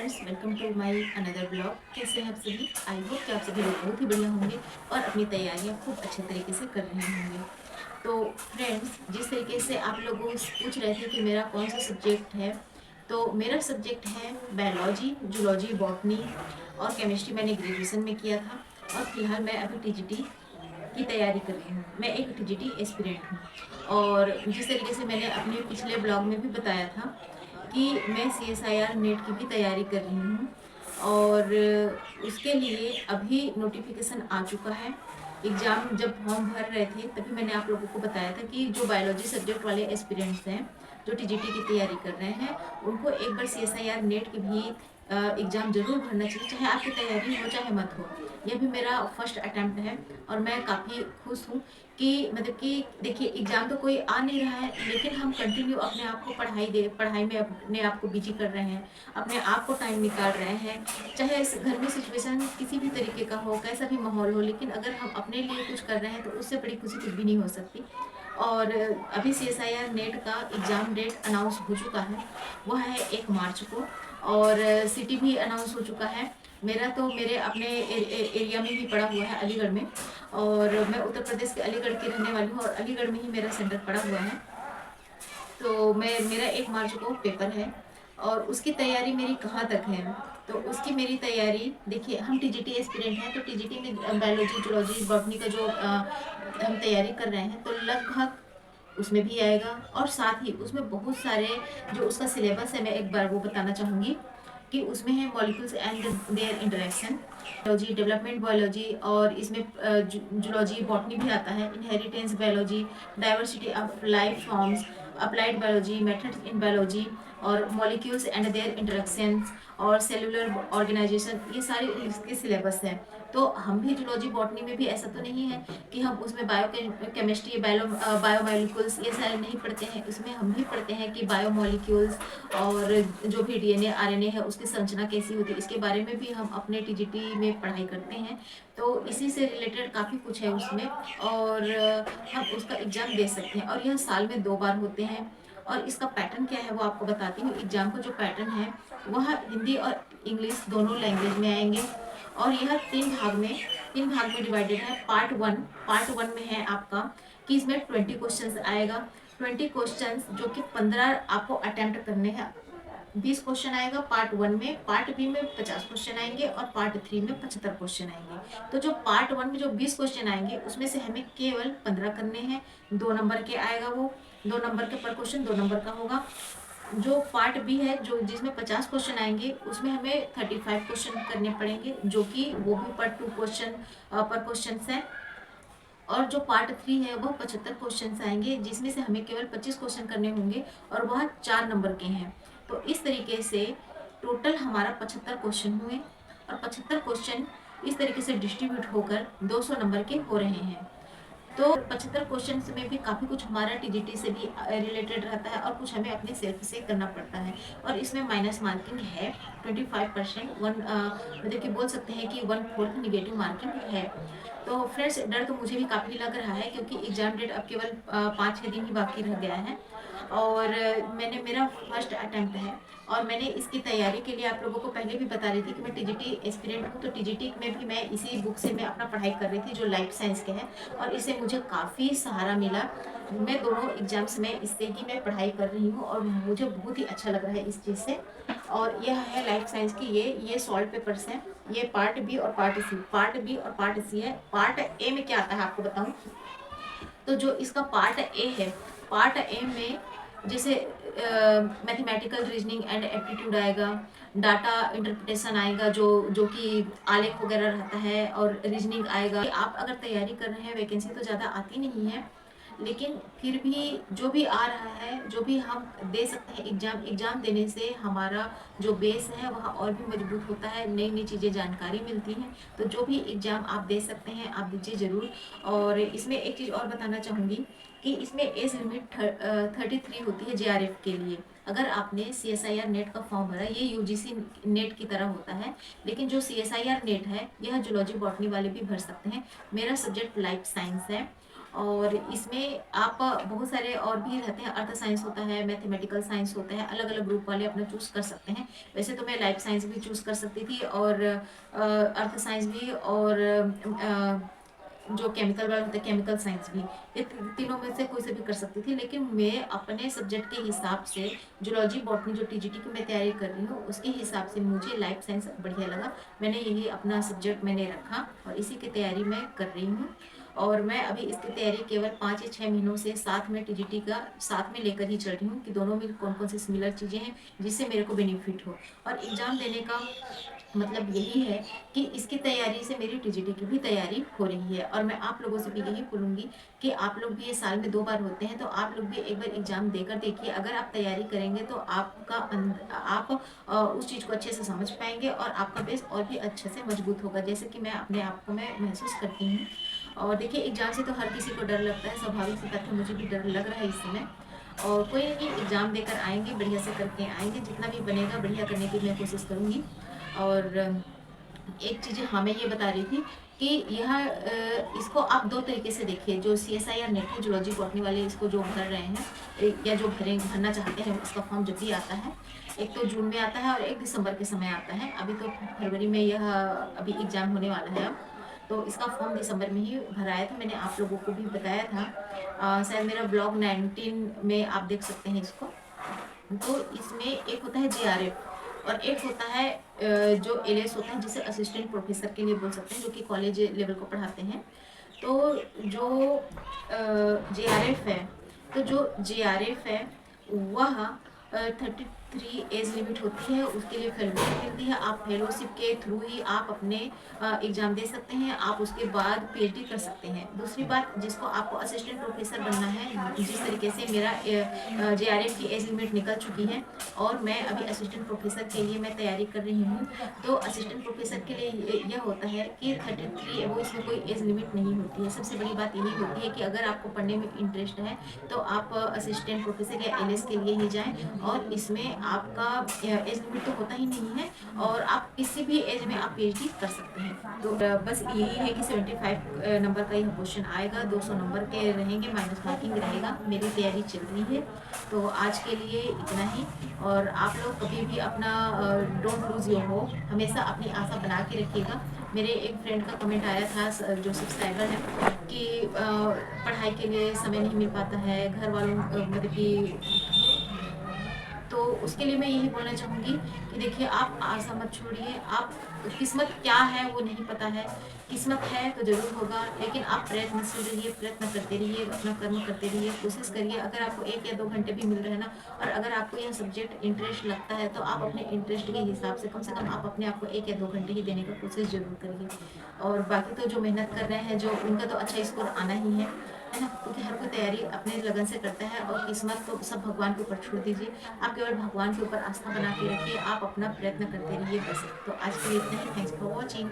Friends, welcome to my another blog. कैसे हैं आप सभी? आई होप कि आप सभी लोग बहुत ही बढ़िया होंगे और अपनी तैयारियां खूब अच्छे तरीके से कर रहे होंगे। तो फ्रेंड्स, जिस तरीके से आप लोगों पूछ रहे थे कि मेरा कौन सा सब्जेक्ट है, तो मेरा सब्जेक्ट है बायोलॉजी, जूलॉजी, बॉटनी और केमिस्ट्री। मैंने ग्रेजुएशन में किया था और फिलहाल मैं अभी टीजीटी की तैयारी कर रही हूँ। मैं एक टीजीटी एस्पिरेंट हूँ और जिस तरीके से मैंने अपने पिछले ब्लॉग में भी बताया था कि मैं CSIR नेट की भी तैयारी कर रही हूँ और उसके लिए अभी नोटिफिकेशन आ चुका है। एग्ज़ाम जब फॉर्म भर रहे थे तभी मैंने आप लोगों को बताया था कि जो बायोलॉजी सब्जेक्ट वाले एस्पिरेंट्स हैं, जो टीजीटी की तैयारी कर रहे हैं, उनको एक बार CSIR नेट की भी एग्ज़ाम ज़रूर भरना चाहिए, चाहे आपकी तैयारी हो चाहे मत हो। यह भी मेरा फर्स्ट अटैम्प्ट है और मैं काफ़ी खुश हूँ कि मतलब कि देखिए, एग्ज़ाम तो कोई आ नहीं रहा है, लेकिन हम कंटिन्यू अपने आप को पढ़ाई में अपने आप को बिजी कर रहे हैं, अपने आप को टाइम निकाल रहे हैं। चाहे इस घर में सिचुएशन किसी भी तरीके का हो, कैसा भी माहौल हो, लेकिन अगर हम अपने लिए कुछ कर रहे हैं तो उससे बड़ी खुशी कुछ भी नहीं हो सकती। और अभी CSIR नेट का एग्ज़ाम डेट अनाउंस हो चुका है, वह है 1 मार्च को। और सिटी भी अनाउंस हो चुका है। मेरा तो मेरे अपने एरिया में ही पड़ा हुआ है, अलीगढ़ में। और मैं उत्तर प्रदेश के अलीगढ़ की रहने वाली हूँ और अलीगढ़ में ही मेरा सेंटर पड़ा हुआ है। तो मेरा 1 मार्च को पेपर है और उसकी तैयारी मेरी कहाँ तक है, तो उसकी मेरी तैयारी देखिए, हम टीजीटी एस्पिरेंट हैं, तो टीजीटी में बायोलॉजी, जूलॉजी, बॉटनी का जो हम तैयारी कर रहे हैं, तो लगभग उसमें भी आएगा। और साथ ही उसमें बहुत सारे जो उसका सिलेबस है, मैं एक बार वो बताना चाहूँगी कि उसमें है molecules and there interaction, biology, development biology, और इसमें जूलॉजी, बॉटनी भी आता है, inheritance biology, diversity of life forms, applied biology, methods in biology, और मॉलिक्यूल्स एंड देयर इंटरेक्शंस, और सेलुलर ऑर्गेनाइजेशन, ये सारे इसके सिलेबस हैं। तो हम भी जूलॉजी, बॉटनी में भी ऐसा तो नहीं है कि हम उसमें केमिस्ट्री, बायोमोलिक्यूल्स ये सारे नहीं पढ़ते हैं। उसमें हम भी पढ़ते हैं कि बायोमोलिक्यूल्स और जो भी DNA RNA है उसकी संरचना कैसी होती है, इसके बारे में भी हम अपने टीजीटी में पढ़ाई करते हैं। तो इसी से रिलेटेड काफ़ी कुछ है उसमें और हम उसका एग्ज़ाम दे सकते हैं और यह साल में 2 बार होते हैं। और इसका पैटर्न क्या है वो आपको बताती हूँ। एग्ज़ाम का जो पैटर्न है वह हिंदी और इंग्लिश दोनों लैंग्वेज में आएंगे और यह 3 भाग में डिवाइडेड है। पार्ट वन में है आपका कि इसमें 20 क्वेश्चंस आएगा। 20 क्वेश्चंस जो कि 15 आपको अटेम्प्ट करने हैं। 20 क्वेश्चन आएगा पार्ट 1 में, पार्ट बी में 50 क्वेश्चन आएंगे और पार्ट 3 में 75 क्वेश्चन आएंगे। तो जो पार्ट 1 में जो 20 क्वेश्चन आएंगे उसमें से हमें केवल 15 करने हैं। 2 नंबर के आएगा वो, 2 नंबर के पर क्वेश्चन 2 नंबर का होगा। जो पार्ट बी है, जो जिसमें 50 क्वेश्चन आएंगे, उसमें हमें 35 क्वेश्चन करने पड़ेंगे, जो कि वो भी पर क्वेश्चन है। और जो पार्ट 3 है वह 75 क्वेश्चन आएंगे, जिसमें से हमें केवल 25 क्वेश्चन करने होंगे और वह 4 नंबर के हैं। तो इस तरीके से टोटल हमारा 75 क्वेश्चन हुए और 75 क्वेश्चन इस तरीके से डिस्ट्रीब्यूट होकर 200 नंबर के हो रहे हैं। तो 75 क्वेश्चन में भी काफ़ी कुछ हमारा टीजीटी से भी रिलेटेड रहता है और कुछ हमें अपने सेल्फ से करना पड़ता है। और इसमें माइनस मार्किंग है 25%, मतलब कि बोल सकते हैं कि 1/4 निगेटिव मार्किंग है। तो फ्रेंड्स, डर तो मुझे भी काफ़ी लग रहा है क्योंकि एग्ज़ाम डेट अब केवल 5-6 दिन ही बाकी रह गया है और मेरा फर्स्ट अटैम्प्ट है और मैंने इसकी तैयारी के लिए आप लोगों को पहले भी बता रही थी कि मैं टीजीटी एस्पिरेंट हूँ। तो टीजीटी में भी मैं इसी बुक से मैं अपना पढ़ाई कर रही थी जो लाइफ साइंस के है और इससे मुझे काफ़ी सहारा मिला। मैं दोनों एग्जाम्स में इससे ही मैं पढ़ाई कर रही हूँ और मुझे बहुत ही अच्छा लग रहा है इस चीज़ से। और यह है लाइफ साइंस की, ये सॉल्व पेपर्स हैं। ये पार्ट बी और पार्ट सी, पार्ट बी और पार्ट सी है। पार्ट ए में क्या आता है आपको बताऊँ, तो जो इसका पार्ट ए है, पार्ट ए में जैसे मैथमेटिकल रीजनिंग एंड एप्टीट्यूड आएगा, डाटा इंटरप्रिटेशन आएगा, जो कि आलेख वगैरह रहता है, और रीजनिंग आएगा। आप अगर तैयारी कर रहे हैं, वैकेंसी तो ज़्यादा आती नहीं है, लेकिन फिर भी जो भी आ रहा है, जो भी हम दे सकते हैं एग्ज़ाम देने से हमारा जो बेस है वह और भी मजबूत होता है, नई नई चीज़ें जानकारी मिलती हैं। तो जो भी एग्ज़ाम आप दे सकते हैं आप दीजिए ज़रूर। और इसमें एक चीज़ और बताना चाहूँगी कि इसमें एज लिमिट 33 होती है JRF के लिए। अगर आपने CSIR नेट का फॉर्म भरा, ये UGC नेट की तरह होता है, लेकिन जो CSIR नेट है यह जूलॉजी, बॉटनी वाले भी भर सकते हैं। मेरा सब्जेक्ट लाइफ साइंस है और इसमें आप बहुत सारे और भी रहते हैं, अर्थ साइंस होता है, मैथमेटिकल साइंस होता है, अलग-अलग ग्रुप वाले अपना चूज़ कर सकते हैं। वैसे तो मैं लाइफ साइंस भी चूज़ कर सकती थी और अर्थ साइंस भी और जो केमिकल वाला होता है केमिकल साइंस भी, ये तीनों में से कोई से भी कर सकती थी, लेकिन मैं अपने सब्जेक्ट के हिसाब से जूलॉजी बॉटनी जो टीजीटी की मैं तैयारी कर रही हूँ उसके हिसाब से मुझे लाइफ साइंस बढ़िया लगा। मैंने यही अपना सब्जेक्ट मैंने रखा और इसी की तैयारी मैं कर रही हूँ। और मैं अभी इसकी तैयारी केवल 5 या 6 महीनों से साथ में टीजीटी का साथ में लेकर ही चल रही हूँ कि दोनों में कौन कौन सी सिमिलर चीज़ें हैं जिससे मेरे को बेनिफिट हो। और एग्ज़ाम देने का मतलब यही है कि इसकी तैयारी से मेरी टीजीटी की भी तैयारी हो रही है। और मैं आप लोगों से भी यही बोलूँगी कि आप लोग भी ये साल में 2 बार होते हैं, तो आप लोग भी एक बार एग्ज़ाम देकर देखिए। अगर आप तैयारी करेंगे तो आप उस चीज़ को अच्छे से समझ पाएंगे और आपका बेस और भी अच्छे से मजबूत होगा, जैसे कि मैं अपने आप को मैं महसूस करती हूँ। और देखिए एग्ज़ाम से तो हर किसी को डर लगता है, स्वाभाविक सी बात है, मुझे भी डर लग रहा है इस समय। और कोई नहीं, एग्ज़ाम देकर आएंगे, बढ़िया से करके आएंगे, जितना भी बनेगा बढ़िया करने की मैं कोशिश करूँगी। और एक चीज़ हाँ मैं ये बता रही थी कि यह इसको आप 2 तरीके से देखिए। जो सीएसआईआर नेट है, जूलॉजी बॉटनी वाले इसको जो भर रहे हैं या जो भरना चाहते हैं, उसका फॉर्म जब भी आता है, एक तो जून में आता है और एक दिसंबर के समय आता है। अभी तो फरवरी में यह अभी एग्ज़ाम होने वाला है अब, तो इसका फॉर्म दिसंबर में ही भराया था। मैंने आप लोगों को भी बताया था, शायद मेरा ब्लॉग 19 में आप देख सकते हैं इसको। तो इसमें एक होता है जेआरएफ और एक होता है जो एलएस होता है, जिसे असिस्टेंट प्रोफेसर के लिए बोल सकते हैं, जो कि कॉलेज लेवल को पढ़ाते हैं। तो जो जेआरएफ है, तो जो जेआरएफ है वह 33 एज लिमिट होती है, उसके लिए फेलोशिप मिलती है। आप फेलोशिप के थ्रू ही आप अपने एग्ज़ाम दे सकते हैं, आप उसके बाद पीएचडी कर सकते हैं। दूसरी बात, जिसको आपको असिस्टेंट प्रोफेसर बनना है, जिस तरीके से मेरा जेआरएफ की एज लिमिट निकल चुकी है और मैं अभी असिस्टेंट प्रोफेसर के लिए मैं तैयारी कर रही हूँ, तो असिस्टेंट प्रोफेसर के लिए यह होता है कि 33 वो इसमें कोई एज लिमिट नहीं होती है। सबसे बड़ी बात यही होती है कि अगर आपको पढ़ने में इंटरेस्ट है तो आप असिस्टेंट प्रोफेसर या एलएस के लिए ही जाएं, और इसमें आपका एज लिमिट तो होता ही नहीं है और आप किसी भी एज में आप पीएचडी कर सकते हैं। तो बस यही है कि 75 नंबर का यह क्वेश्चन आएगा, 200 नंबर के रहेंगे, माइनस मार्किंग रहेगा। मेरी तैयारी चल रही है, तो आज के लिए इतना ही। और आप लोग कभी भी अपना डोंट लूज़ योर होप, हमेशा अपनी आशा बना के रखिएगा। मेरे एक फ्रेंड का कमेंट आया था, जो सब्सक्राइबर है, कि पढ़ाई के लिए समय नहीं मिल पाता है, घर वालों मतलब कि, तो उसके लिए मैं यही बोलना चाहूँगी कि देखिए आप आशा मत छोड़िए। आप किस्मत क्या है वो नहीं पता है, किस्मत है तो ज़रूर होगा, लेकिन आप प्रयत्नशील रहिए, प्रयत्न करते रहिए, अपना कर्म करते रहिए, कोशिश करिए। अगर आपको 1 या 2 घंटे भी मिल रहे हैं ना, और अगर आपको यह सब्जेक्ट इंटरेस्ट लगता है, तो आप अपने इंटरेस्ट के हिसाब से कम आप अपने आप को 1 या 2 घंटे ही देने का कोशिश ज़रूर करिए। और बाकी तो जो मेहनत कर रहे हैं, जो उनका तो अच्छा स्कोर आना ही है ना, क्योंकि हर कोई तैयारी अपने लगन से करता है। और किस्मत तो सब भगवान के ऊपर छोड़ दीजिए, आप केवल भगवान के ऊपर आस्था बना के रखिए, आप अपना प्रयत्न करते रहिए बस। तो आज के लिए इतना ही। Thanks for watching.